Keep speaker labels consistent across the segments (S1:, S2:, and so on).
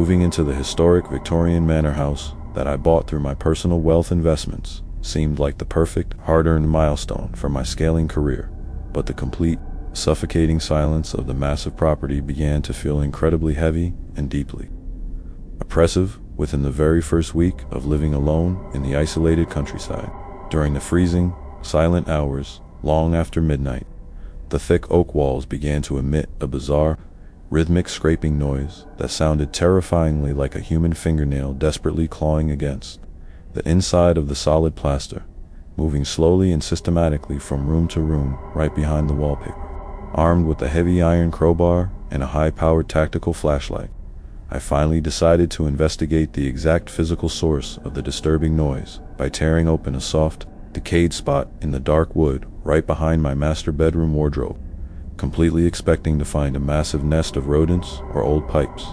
S1: Moving into the historic Victorian manor house that I bought through my personal wealth investments seemed like the perfect, hard-earned milestone for my scaling career, but the complete, suffocating silence of the massive property began to feel incredibly heavy and deeply oppressive within the very first week of living alone in the isolated countryside. During the freezing, silent hours, long after midnight, the thick oak walls began to emit a bizarre, rhythmic scraping noise that sounded terrifyingly like a human fingernail desperately clawing against the inside of the solid plaster, moving slowly and systematically from room to room right behind the wallpaper. Armed with a heavy iron crowbar and a high-powered tactical flashlight, I finally decided to investigate the exact physical source of the disturbing noise by tearing open a soft, decayed spot in the dark wood right behind my master bedroom wardrobe, completely expecting to find a massive nest of rodents or old pipes,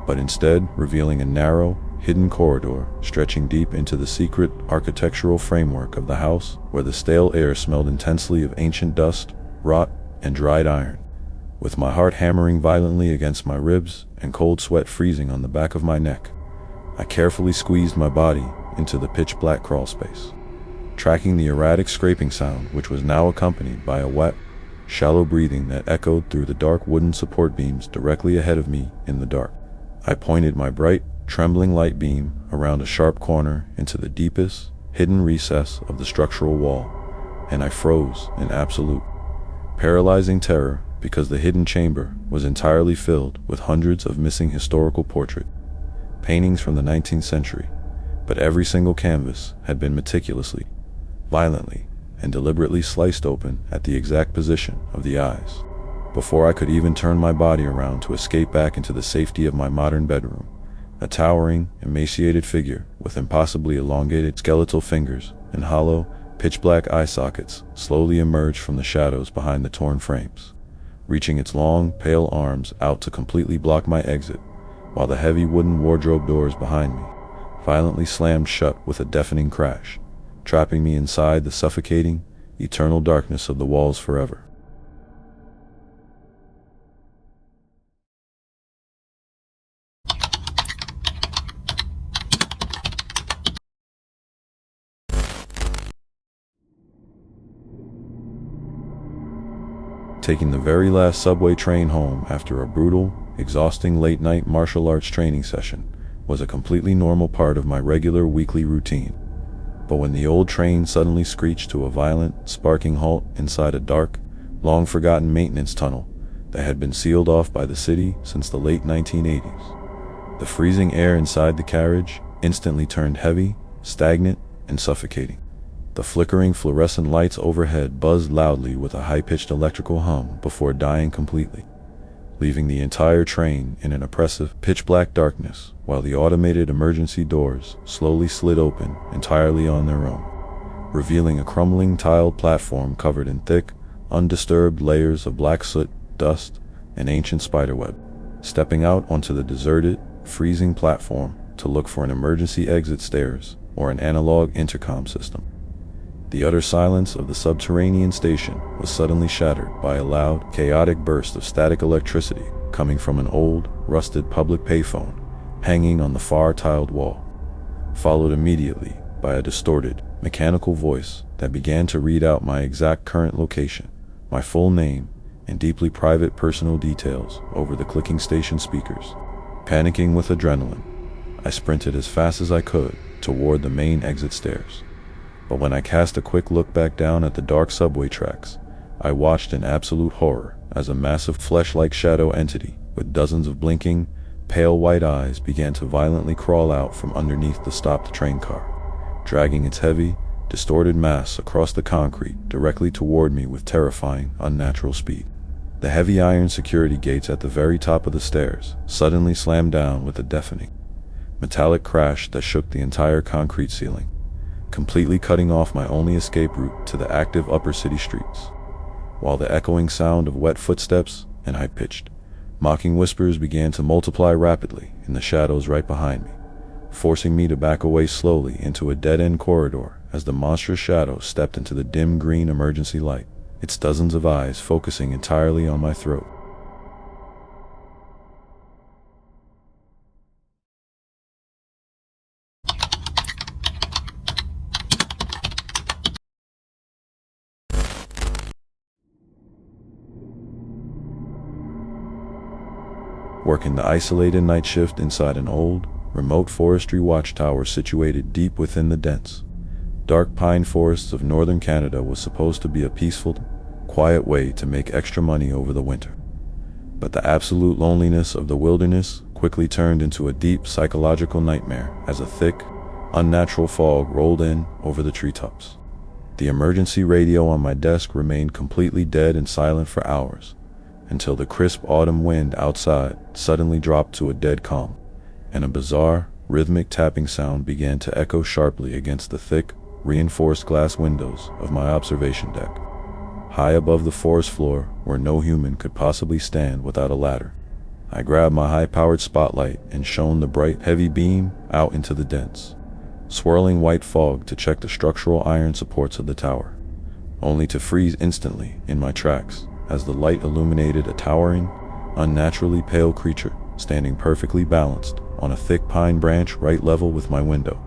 S1: but instead revealing a narrow, hidden corridor stretching deep into the secret architectural framework of the house, where the stale air smelled intensely of ancient dust, rot, and dried iron. With my heart hammering violently against my ribs and cold sweat freezing on the back of my neck, I carefully squeezed my body into the pitch-black crawl space, tracking the erratic scraping sound, which was now accompanied by a wet, shallow breathing that echoed through the dark wooden support beams directly ahead of me in the dark. I pointed my bright, trembling light beam around a sharp corner into the deepest, hidden recess of the structural wall, and I froze in absolute, paralyzing terror because the hidden chamber was entirely filled with hundreds of missing historical portrait paintings from the 19th century, but every single canvas had been meticulously, violently, and deliberately sliced open at the exact position of the eyes. Before I could even turn my body around to escape back into the safety of my modern bedroom, a towering, emaciated figure with impossibly elongated skeletal fingers and hollow, pitch-black eye sockets slowly emerged from the shadows behind the torn frames, reaching its long, pale arms out to completely block my exit, while the heavy wooden wardrobe doors behind me violently slammed shut with a deafening crash, trapping me inside the suffocating, eternal darkness of the walls forever. Taking the very last subway train home after a brutal, exhausting late-night martial arts training session was a completely normal part of my regular weekly routine. But when the old train suddenly screeched to a violent, sparking halt inside a dark, long-forgotten maintenance tunnel that had been sealed off by the city since the late 1980s, the freezing air inside the carriage instantly turned heavy, stagnant, and suffocating. The flickering fluorescent lights overhead buzzed loudly with a high-pitched electrical hum before dying completely, leaving the entire train in an oppressive, pitch-black darkness, while the automated emergency doors slowly slid open entirely on their own, revealing a crumbling tiled platform covered in thick, undisturbed layers of black soot, dust, and ancient spiderweb. Stepping out onto the deserted, freezing platform to look for an emergency exit stairs or an analog intercom system, the utter silence of the subterranean station was suddenly shattered by a loud, chaotic burst of static electricity coming from an old, rusted public payphone hanging on the far tiled wall, followed immediately by a distorted, mechanical voice that began to read out my exact current location, my full name, and deeply private personal details over the clicking station speakers. Panicking with adrenaline, I sprinted as fast as I could toward the main exit stairs. But when I cast a quick look back down at the dark subway tracks, I watched in absolute horror as a massive flesh-like shadow entity with dozens of blinking, pale white eyes began to violently crawl out from underneath the stopped train car, dragging its heavy, distorted mass across the concrete directly toward me with terrifying, unnatural speed. The heavy iron security gates at the very top of the stairs suddenly slammed down with a deafening, metallic crash that shook the entire concrete ceiling, completely cutting off my only escape route to the active upper city streets, while the echoing sound of wet footsteps and high-pitched, mocking whispers began to multiply rapidly in the shadows right behind me, forcing me to back away slowly into a dead-end corridor as the monstrous shadow stepped into the dim green emergency light, its dozens of eyes focusing entirely on my throat. working the isolated night shift inside an old, remote forestry watchtower situated deep within the dense, dark pine forests of northern Canada was supposed to be a peaceful, quiet way to make extra money over the winter. But the absolute loneliness of the wilderness quickly turned into a deep psychological nightmare as a thick, unnatural fog rolled in over the treetops. The emergency radio on my desk remained completely dead and silent for hours, until the crisp autumn wind outside suddenly dropped to a dead calm, and a bizarre, rhythmic tapping sound began to echo sharply against the thick, reinforced glass windows of my observation deck. High above the forest floor, where no human could possibly stand without a ladder, I grabbed my high-powered spotlight and shone the bright, heavy beam out into the dense, swirling white fog to check the structural iron supports of the tower, only to freeze instantly in my tracks as the light illuminated a towering, unnaturally pale creature standing perfectly balanced on a thick pine branch right level with my window,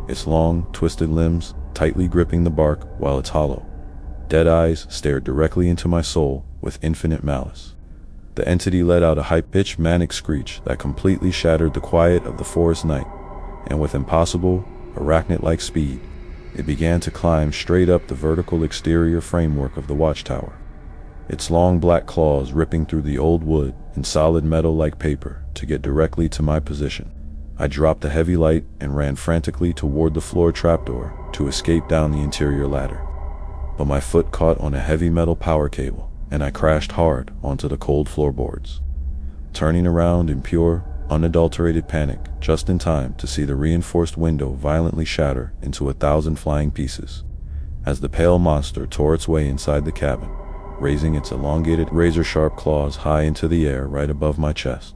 S1: its long, twisted limbs tightly gripping the bark while its hollow, dead eyes stared directly into my soul with infinite malice. The entity let out a high-pitched manic screech that completely shattered the quiet of the forest night, and with impossible, arachnid-like speed, it began to climb straight up the vertical exterior framework of the watchtower, its long black claws ripping through the old wood and solid metal like paper to get directly to my position. I dropped the heavy light and ran frantically toward the floor trapdoor to escape down the interior ladder. But my foot caught on a heavy metal power cable, and I crashed hard onto the cold floorboards, turning around in pure, unadulterated panic just in time to see the reinforced window violently shatter into 1,000 flying pieces as the pale monster tore its way inside the cabin, raising its elongated, razor-sharp claws high into the air right above my chest.